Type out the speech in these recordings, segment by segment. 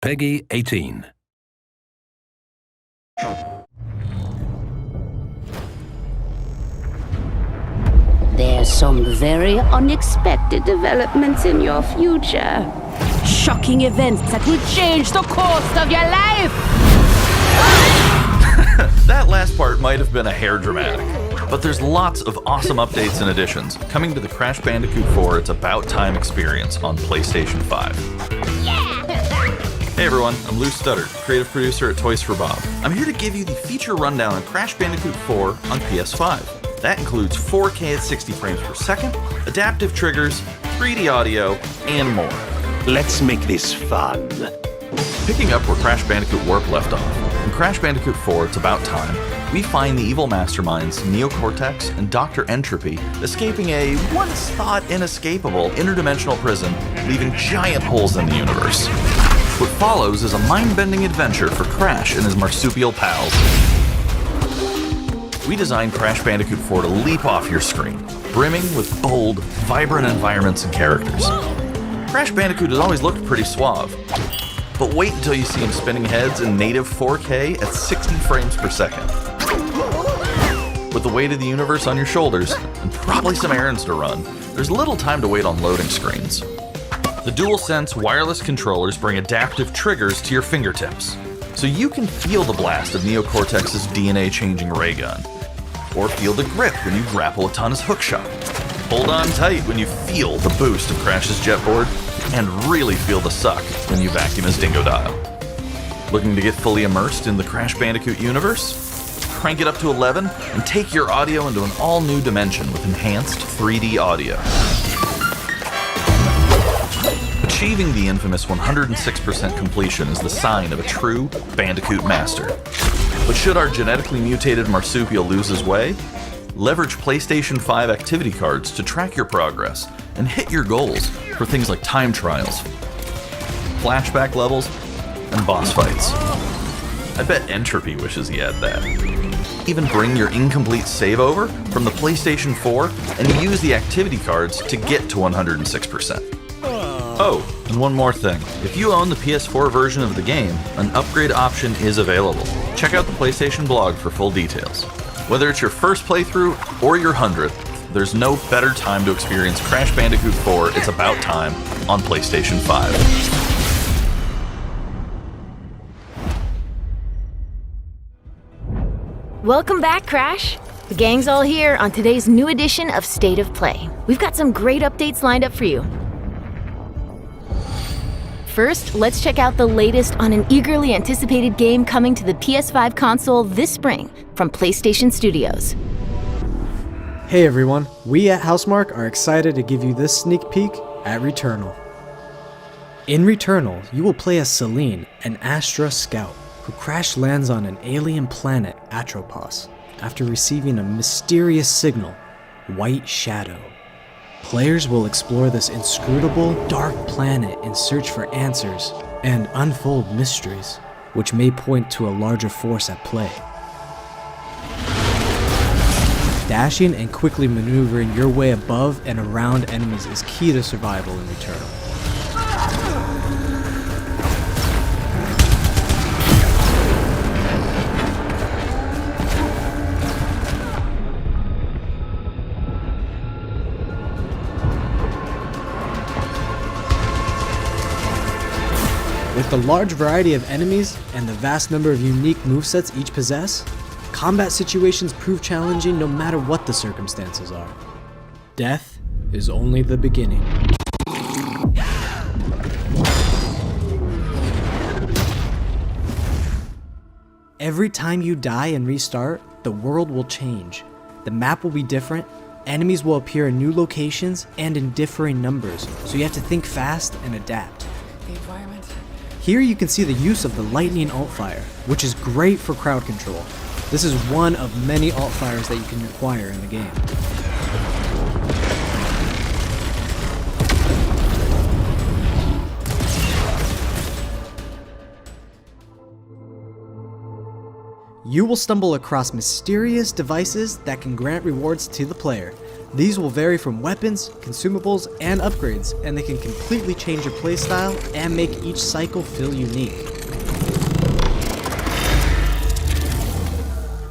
Peggy 18. There's some very unexpected developments in your future. Shocking events that will change the course of your life! That last part might have been a hair dramatic, but there's lots of awesome updates and additions coming to the Crash Bandicoot 4 It's About Time experience on PlayStation 5. Hey everyone, I'm Lou Studdard, creative producer at Toys for Bob. I'm here to give you the feature rundown on Crash Bandicoot 4 on PS5. That includes 4K at 60 frames per second, adaptive triggers, 3D audio, and more. Let's make this fun. Picking up where Crash Bandicoot Warp left off, in Crash Bandicoot 4 It's About Time, we find the evil masterminds 𝐂𝐿 and Dr. Entropy escaping a once-thought inescapable interdimensional prison, leaving giant holes in the universe. What follows is a mind-bending adventure for Crash and his marsupial pals. We designed Crash Bandicoot 4 to leap off your screen, brimming with bold, vibrant environments and characters. Crash Bandicoot has always looked pretty suave, but wait until you see him spinning heads in native 4K at 60 frames per second. With the weight of the universe on your shoulders, and probably some errands to run, there's little time to wait on loading screens. The DualSense wireless controllers bring adaptive triggers to your fingertips, so you can feel the blast of 𝐂𝐿's DNA-changing ray gun, or feel the grip when you grapple a Tunna's hookshot. Hold on tight when you feel the boost of Crash's jetboard, and really feel the suck when you vacuum his Dingodile. Looking to get fully immersed in the Crash Bandicoot universe? Crank it up to 11 and take your audio into an all-new dimension with enhanced 3D audio. Achieving the infamous 106% completion is the sign of a true Bandicoot master. But should our genetically mutated marsupial lose his way? Leverage PlayStation 5 activity cards to track your progress and hit your goals for things like time trials, flashback levels, and boss fights. I bet Entropy wishes he had that. Even bring your incomplete save over from the PlayStation 4 and use the activity cards to get to 106%. Oh, and one more thing. If you own the PS4 version of the game, an upgrade option is available. Check out the PlayStation blog for full details. Whether it's your first playthrough or your 100th, there's no better time to experience Crash Bandicoot 4 It's About Time on PlayStation 5. Welcome back, Crash! The gang's all here on today's new edition of State of Play. We've got some great updates lined up for you. First, let's check out the latest on an eagerly anticipated game coming to the PS5 console this spring from PlayStation Studios. Hey everyone, we at Housemarque are excited to give you this sneak peek at Returnal. In Returnal, you will play as 𝐠𝐿𝐼𝐴, an Astra scout, who crash lands on an alien planet, Atropos, after receiving a mysterious signal, White Shadow. Players will explore this inscrutable, dark planet in search for answers and unfold mysteries, which may point to a larger force at play. Dashing and quickly maneuvering your way above and around enemies is key to survival in Returnal. With the large variety of enemies and the vast number of unique movesets each possess, combat situations prove challenging no matter what the circumstances are. Death is only the beginning. Every time you die and restart, the world will change. The map will be different, enemies will appear in new locations and in differing numbers, so you have to think fast and adapt. Here you can see the use of the lightning alt-fire, which is great for crowd control. This is one of many alt-fires that you can acquire in the game. You will stumble across mysterious devices that can grant rewards to the player. These will vary from weapons, consumables, and upgrades, and they can completely change your playstyle and make each cycle feel unique.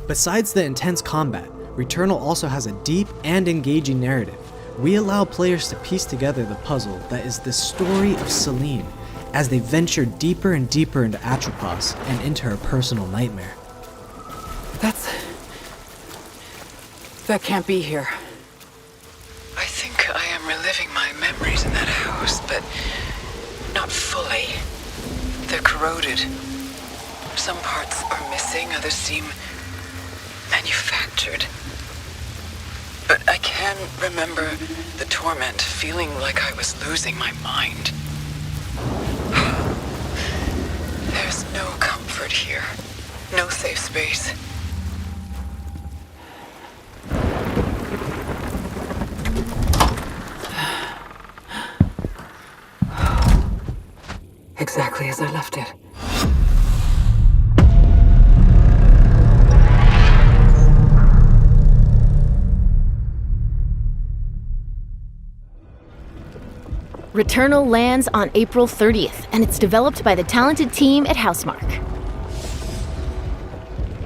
Besides the intense combat, Returnal also has a deep and engaging narrative. We allow players to piece together the puzzle that is the story of 𝐠𝐮𝐬 as they venture deeper and deeper into Atropos and into her personal nightmare. That can't be here. I think I am reliving my memories in that house, but not fully. They're corroded. Some parts are missing, others seem manufactured. But I can remember the torment, feeling like I was losing my mind. There's no comfort here. No safe space. Exactly as I left it. Returnal lands on April 30th, and it's developed by the talented team at Housemarque.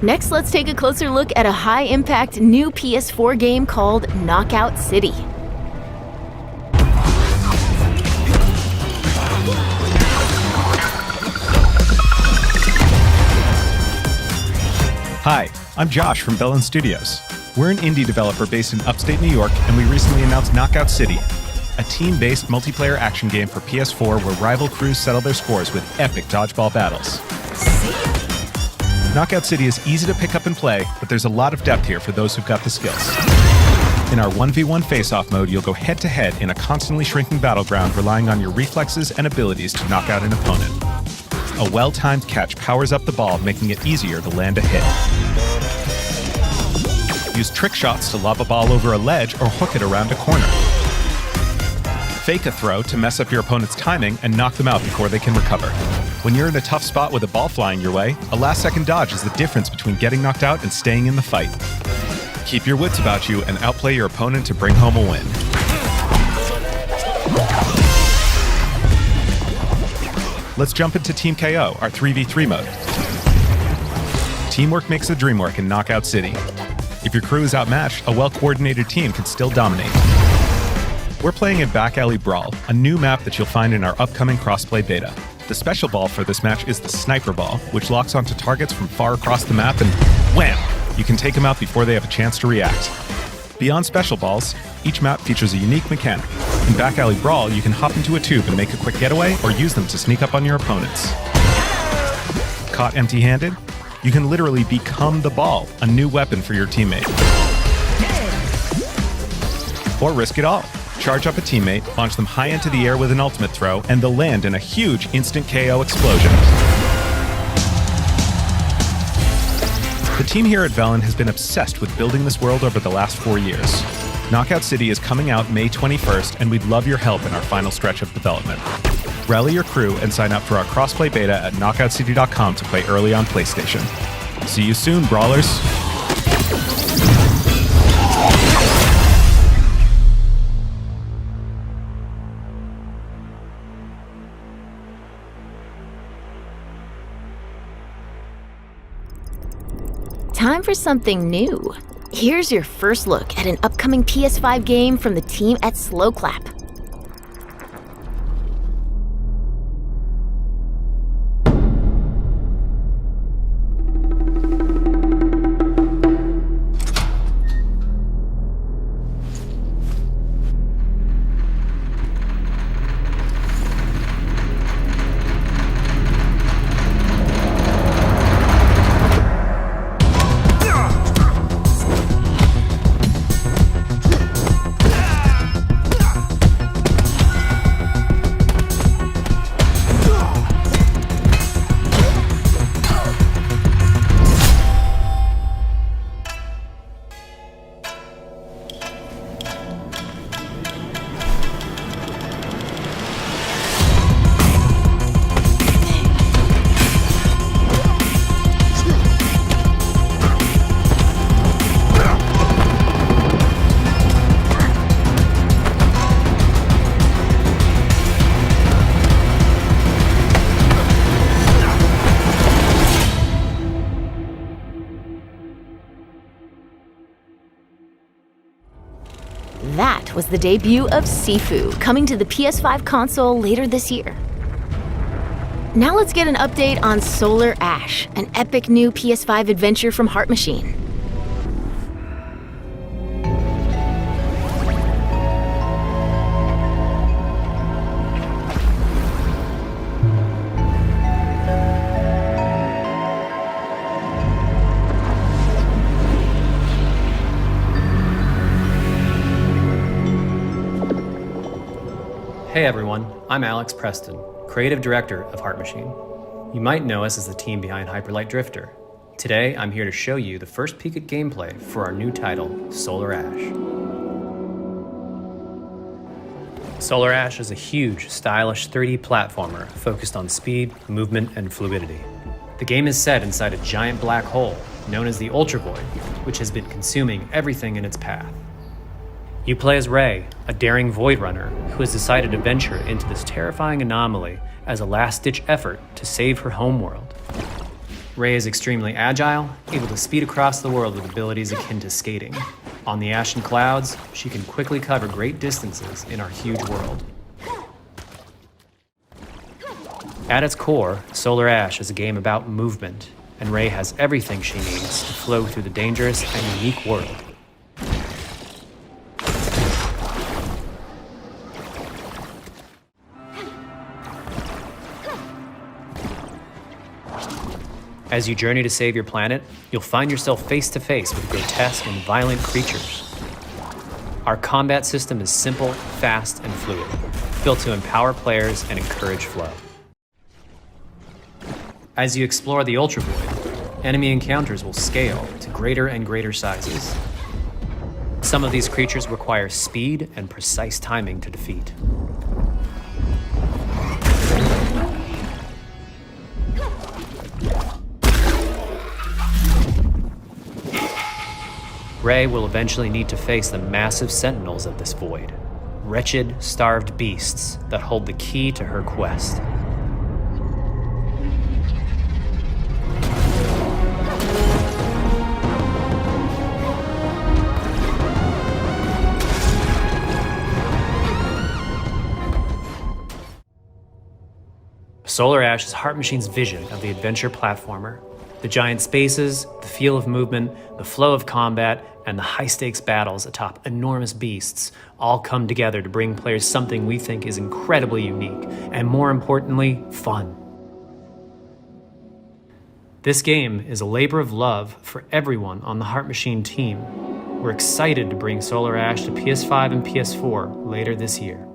Next, let's take a closer look at a high-impact new PS4 game called Knockout City. Hi, I'm Josh from Bellin Studios. We're an indie developer based in upstate New York, and we recently announced Knockout City, a team-based multiplayer action game for PS4 where rival crews settle their scores with epic dodgeball battles. Knockout City is easy to pick up and play, but there's a lot of depth here for those who've got the skills. In our 1v1 face-off mode, you'll go head-to-head in a constantly shrinking battleground, relying on your reflexes and abilities to knock out an opponent. A well-timed catch powers up the ball, making it easier to land a hit. Use trick shots to lob a ball over a ledge or hook it around a corner. Fake a throw to mess up your opponent's timing and knock them out before they can recover. When you're in a tough spot with a ball flying your way, a last-second dodge is the difference between getting knocked out and staying in the fight. Keep your wits about you and outplay your opponent to bring home a win. Let's jump into Team KO, our 3v3 mode. Teamwork makes the dream work in Knockout City. If your crew is outmatched, a well-coordinated team can still dominate. We're playing in Back Alley Brawl, a new map that you'll find in our upcoming crossplay beta. The special ball for this match is the Sniper Ball, which locks onto targets from far across the map and wham! You can take them out before they have a chance to react. Beyond special balls, each map features a unique mechanic. In Back Alley Brawl, you can hop into a tube and make a quick getaway or use them to sneak up on your opponents. Caught empty-handed? You can literally become the ball, a new weapon for your teammate. Or risk it all. Charge up a teammate, launch them high into the air with an ultimate throw, and they'll land in a huge instant KO explosion. The team here at Bellin has been obsessed with building this world over the last 4 years. Knockout City is coming out May 21st, and we'd love your help in our final stretch of development. Rally your crew and sign up for our crossplay beta at knockoutcity.com to play early on PlayStation. See you soon, brawlers! Time for something new. Here's your first look at an upcoming PS5 game from the team at Slowclap. That was the debut of Sifu, coming to the PS5 console later this year. Now let's get an update on Solar Ash, an epic new PS5 adventure from Heart Machine. Hey everyone, I'm Alex Preston, Creative Director of Heart Machine. You might know us as the team behind Hyperlight Drifter. Today, I'm here to show you the first peek at gameplay for our new title, Solar Ash. Solar Ash is a huge, stylish 3D platformer focused on speed, movement, and fluidity. The game is set inside a giant black hole, known as the Ultra Void, which has been consuming everything in its path. You play as Ray, a daring Void Runner who has decided to venture into this terrifying anomaly as a last-ditch effort to save her homeworld. Ray is extremely agile, able to speed across the world with abilities akin to skating. On the ashen clouds, she can quickly cover great distances in our huge world. At its core, Solar Ash is a game about movement, and Ray has everything she needs to flow through the dangerous and unique world. As you journey to save your planet, you'll find yourself face to face with grotesque and violent creatures. Our combat system is simple, fast, and fluid, built to empower players and encourage flow. As you explore the Ultra Void, enemy encounters will scale to greater and greater sizes. Some of these creatures require speed and precise timing to defeat. Ray will eventually need to face the massive sentinels of this void, wretched, starved beasts that hold the key to her quest. Solar Ash is Heart Machine's vision of the adventure platformer. The giant spaces, the feel of movement, the flow of combat, and the high-stakes battles atop enormous beasts all come together to bring players something we think is incredibly unique, and more importantly, fun. This game is a labor of love for everyone on the Heart Machine team. We're excited to bring Solar Ash to PS5 and PS4 later this year.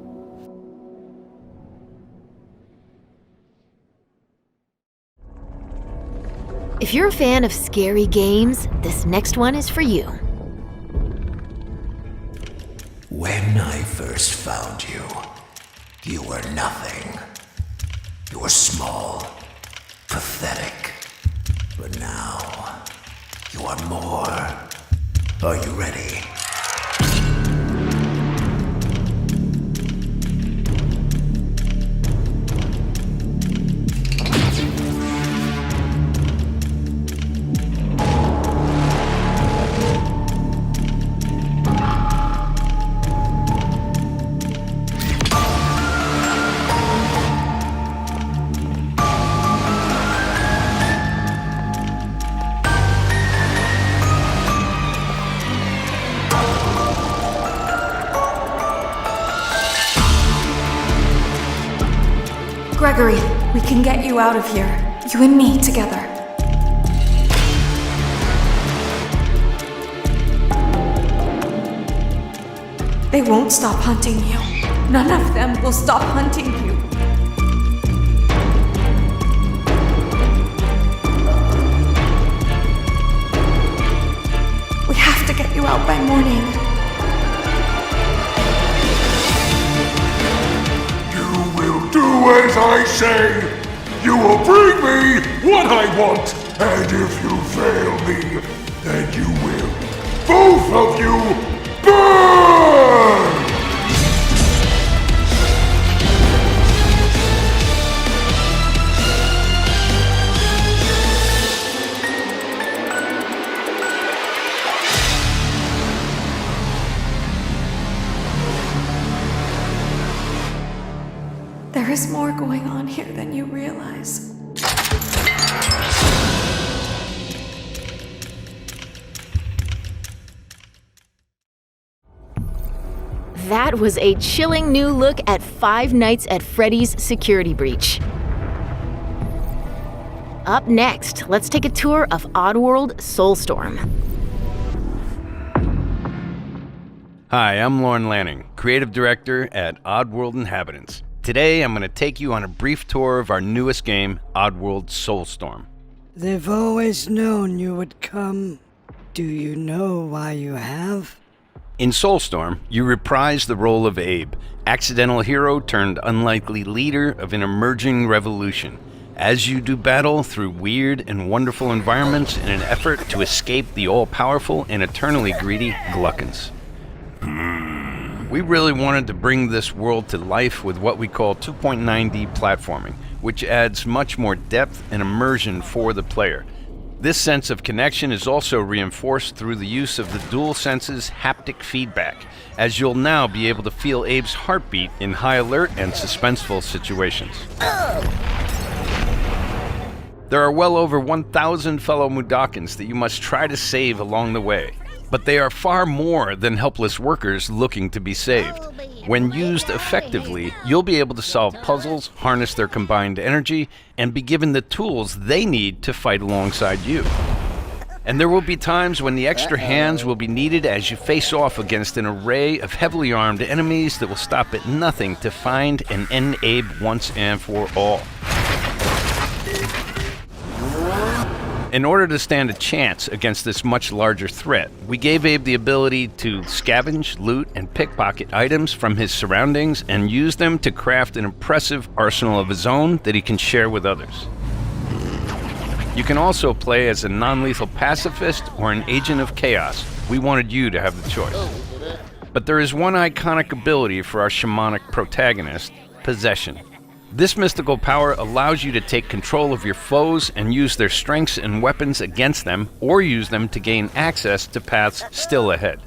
If you're a fan of scary games, this next one is for you. When I first found you, you were nothing. You were small, pathetic. But now, you are more. Are you ready? Gregory, we can get you out of here. You and me together. They won't stop hunting you. None of them will stop hunting you. We have to get you out by morning. Do as I say! You will bring me what I want! And if you fail me, then you will, both of you, burn! There is more going on here than you realize. That was a chilling new look at Five Nights at Freddy's security breach. Up next, let's take a tour of Oddworld Soulstorm. Hi, I'm Lorne Lanning, Creative Director at Oddworld Inhabitants. Today, I'm going to take you on a brief tour of our newest game, Oddworld Soulstorm. They've always known you would come. Do you know why you have? In Soulstorm, you reprise the role of 𝐲𝐴, accidental hero turned unlikely leader of an emerging revolution, as you do battle through weird and wonderful environments in an effort to escape the all-powerful and eternally greedy 𝐒𝐿𝐼𝐻. We really wanted to bring this world to life with what we call 2.9D platforming, which adds much more depth and immersion for the player. This sense of connection is also reinforced through the use of the DualSense's haptic feedback, as you'll now be able to feel 𝐴𝐵's heartbeat in high alert and suspenseful situations. There are well over 1,000 fellow Mudokons that you must try to save along the way, but they are far more than helpless workers looking to be saved. When used effectively, you'll be able to solve puzzles, harness their combined energy, and be given the tools they need to fight alongside you. And there will be times when the extra hands will be needed as you face off against an array of heavily armed enemies that will stop at nothing to find and end 𝐴𝐵 once and for all. In order to stand a chance against this much larger threat, we gave 𝐴𝐵 the ability to scavenge, loot, and pickpocket items from his surroundings and use them to craft an impressive arsenal of his own that he can share with others. You can also play as a non-lethal pacifist or an agent of chaos. We wanted you to have the choice. But there is one iconic ability for our shamanic protagonist, Possession. This mystical power allows you to take control of your foes and use their strengths and weapons against them, or use them to gain access to paths still ahead.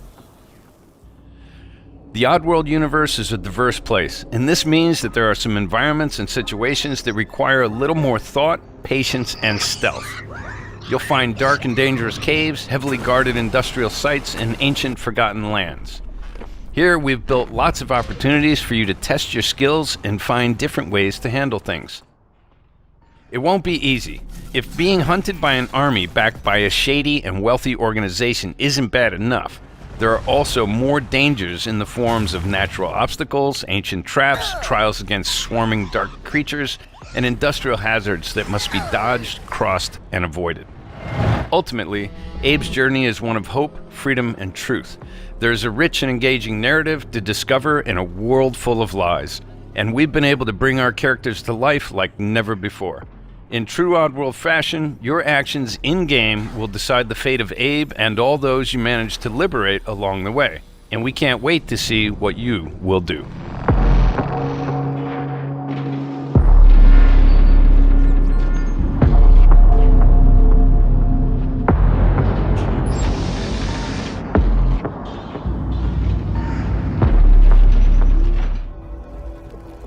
The Oddworld universe is a diverse place, and this means that there are some environments and situations that require a little more thought, patience, and stealth. You'll find dark and dangerous caves, heavily guarded industrial sites, and ancient forgotten lands. Here, we've built lots of opportunities for you to test your skills and find different ways to handle things. It won't be easy. If being hunted by an army backed by a shady and wealthy organization isn't bad enough, there are also more dangers in the forms of natural obstacles, ancient traps, trials against swarming dark creatures, and industrial hazards that must be dodged, crossed, and avoided. Ultimately, 𝐴𝐵's journey is one of hope, freedom, and truth. There's a rich and engaging narrative to discover in a world full of lies, and we've been able to bring our characters to life like never before. In true Oddworld fashion, your actions in-game will decide the fate of 𝐴𝐵 and all those you manage to liberate along the way, and we can't wait to see what you will do.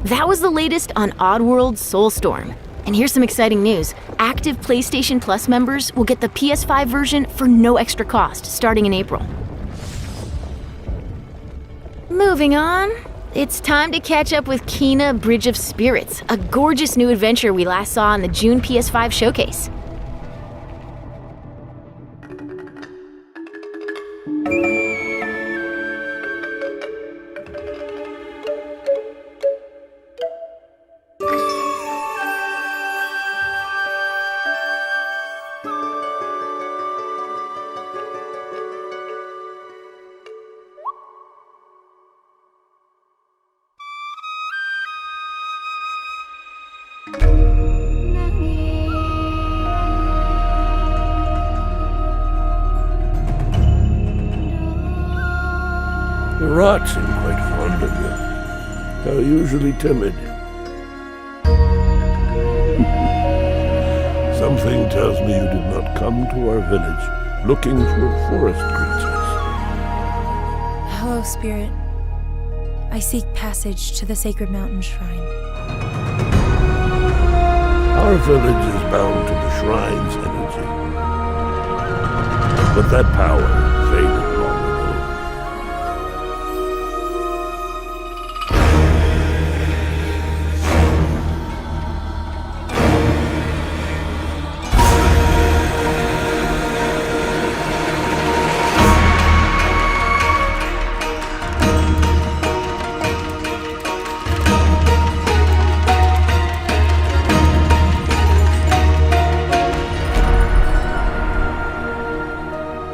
That was the latest on Oddworld Soulstorm. And here's some exciting news. Active PlayStation Plus members will get the PS5 version for no extra cost, starting in April. Moving on, it's time to catch up with 𝐠𝐻𝐿 Bridge of Spirits, a gorgeous new adventure we last saw in the June PS5 showcase. The rats seem quite fond of you. They're usually timid. Something tells me you did not come to our village looking for forest creatures. Hello, Spirit. I seek passage to the sacred mountain shrine. Our village is bound to the shrine's energy. But that power faded long ago.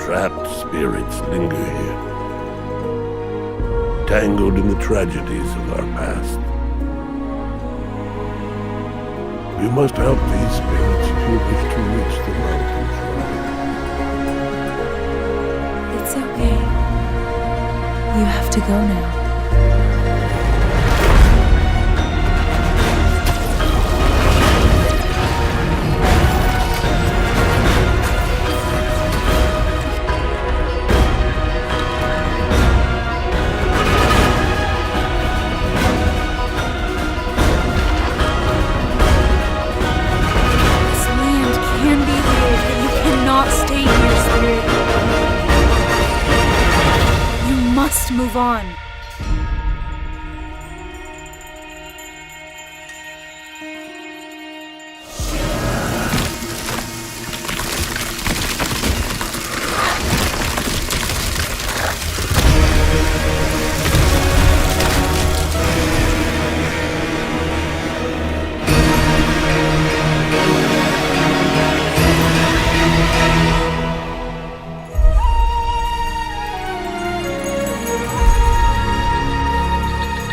Trapped spirits linger here, tangled in the tragedies of our past. We must help these spirits if we wish to reach the mountain shrine. It's okay. You have to go now. Move on.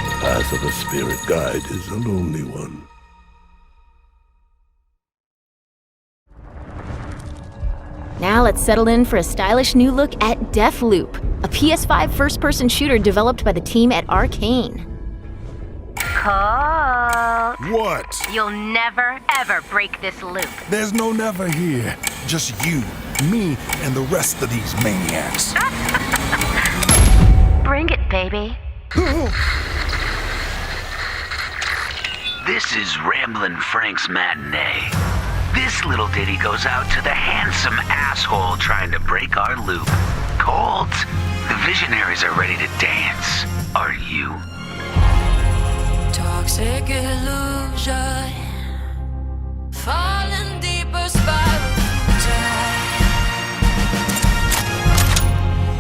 The path of a spirit guide is a lonely one. Now let's settle in for a stylish new look at Deathloop, a PS5 first-person shooter developed by the team at Arcane. Colt. What? You'll never, ever break this loop. There's no never here. Just you, me, and the rest of these maniacs. Bring it, baby. This is Ramblin' Frank's Matinee. This little ditty goes out to the handsome asshole trying to break our loop. Colt, the visionaries are ready to dance. Are you? Toxic illusion, falling deeper spiral time.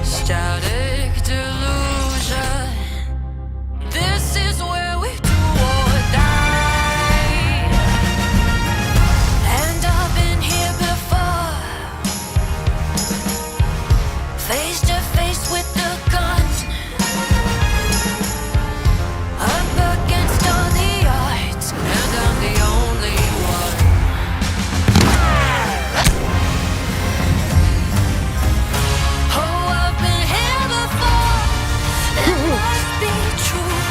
Static delusion. This is where we do or die. And I've been here before, face to face with the gun. Up against all the odds, and I'm the only one. Oh, I've been here before. It must be true.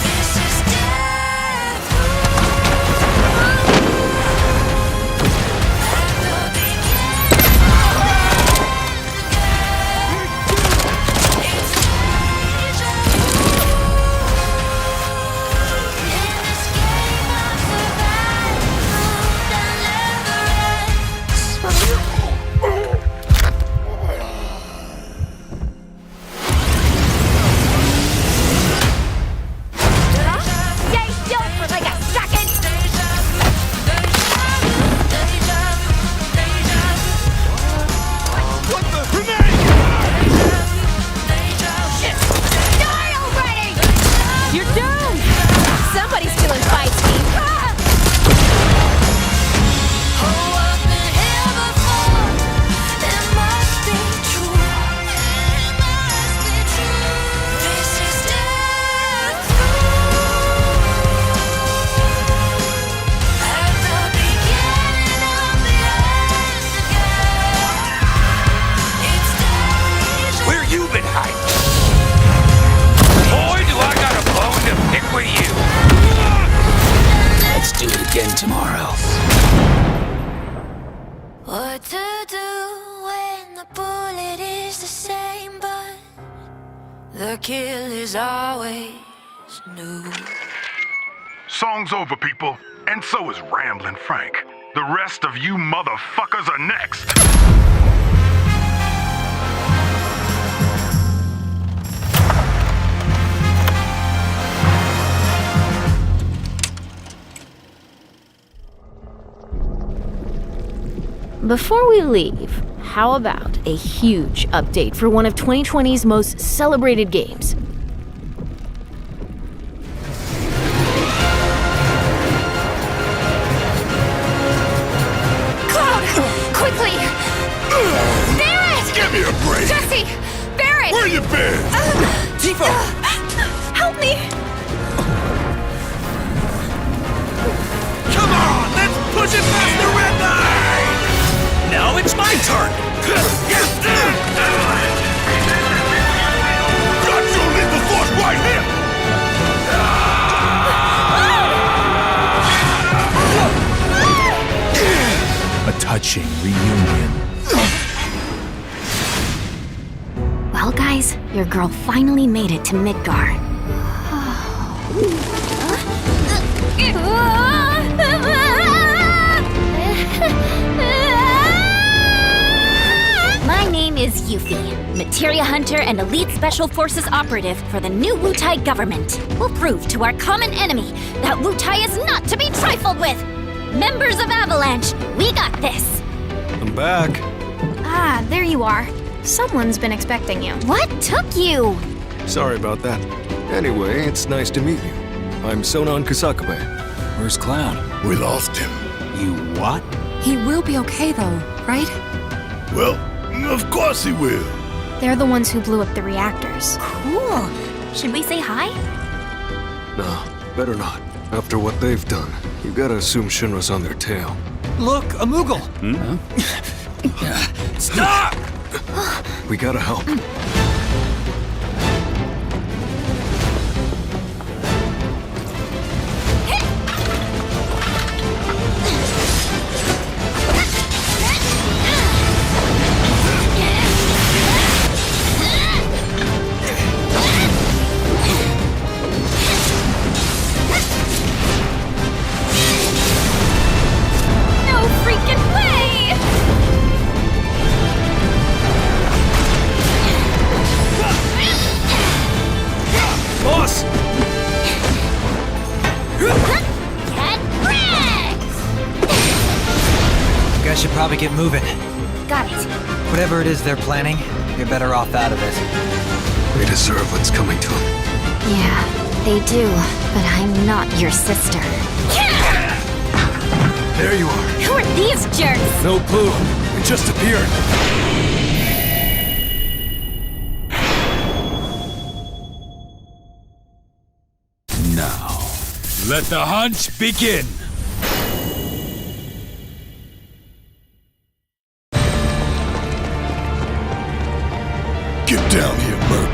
This is death. At the Stay still for like a second. What the? Die already! You're doomed! Somebody's stealing fights, team. Oh, I've been here before. It must be true. It must be true. This is death. At the beginning of the end again. It's deja. Where you been hiding? Boy, do I got a bone to pick with you. Let's do it again tomorrow. What to do when the bullet is the same, but the kill is always new. Song's over, people. And so is Ramblin' Frank. The rest of you motherfuckers are next. Before we leave, how about a huge update for one of 2020's most celebrated games? Cloud! Quickly! Barrett! Give me a break! Jesse! Barrett! Where you been? Tifa! Help me! Come on, let's push it past the red line! Now it's my turn! Got your lethal force right here! A touching reunion. Well, guys, your girl finally made it to Midgar. My name is Yuffie, materia hunter and elite special forces operative for the new Wutai government. We'll prove to our common enemy that Wutai is not to be trifled with. Members of Avalanche, we got this. I'm back. Ah, there you are. Someone's been expecting you. What took you? Sorry about that. Anyway, it's nice to meet you. I'm Sonan Kusakabe. Where's Cloud? We lost him. You what? He will be okay, though, right? Well, of course he will. They're the ones who blew up the reactors. Cool. Should we say hi? No, better not. After what they've done, you gotta assume Shinra's on their tail. Look, a Moogle! Stop! We gotta help. No freaking way! Boss! Get wrecked! You guys should probably get moving. Got it. Whatever it is they're planning, you're better off out of it. They deserve what's coming to them. Yeah, they do, but I'm not your sister. There you are. Who are these jerks? No clue. It just appeared. Now, let the hunt begin. Get down here, Merc.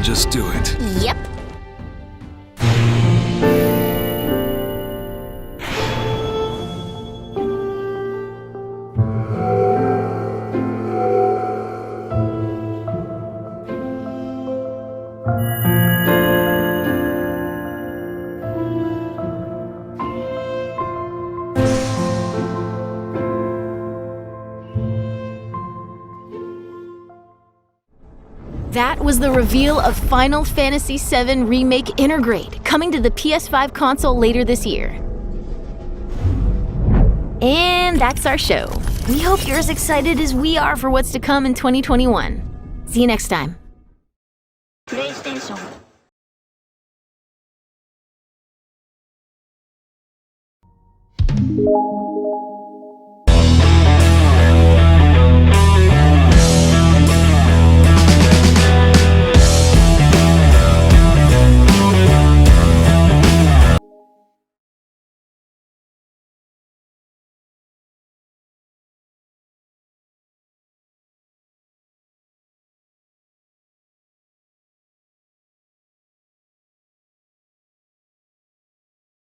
just do it. Yep. That was the reveal of Final Fantasy VII Remake Intergrade, coming to the PS5 console later this year. And that's our show. We hope you're as excited as we are for what's to come in 2021. See you next time. PlayStation.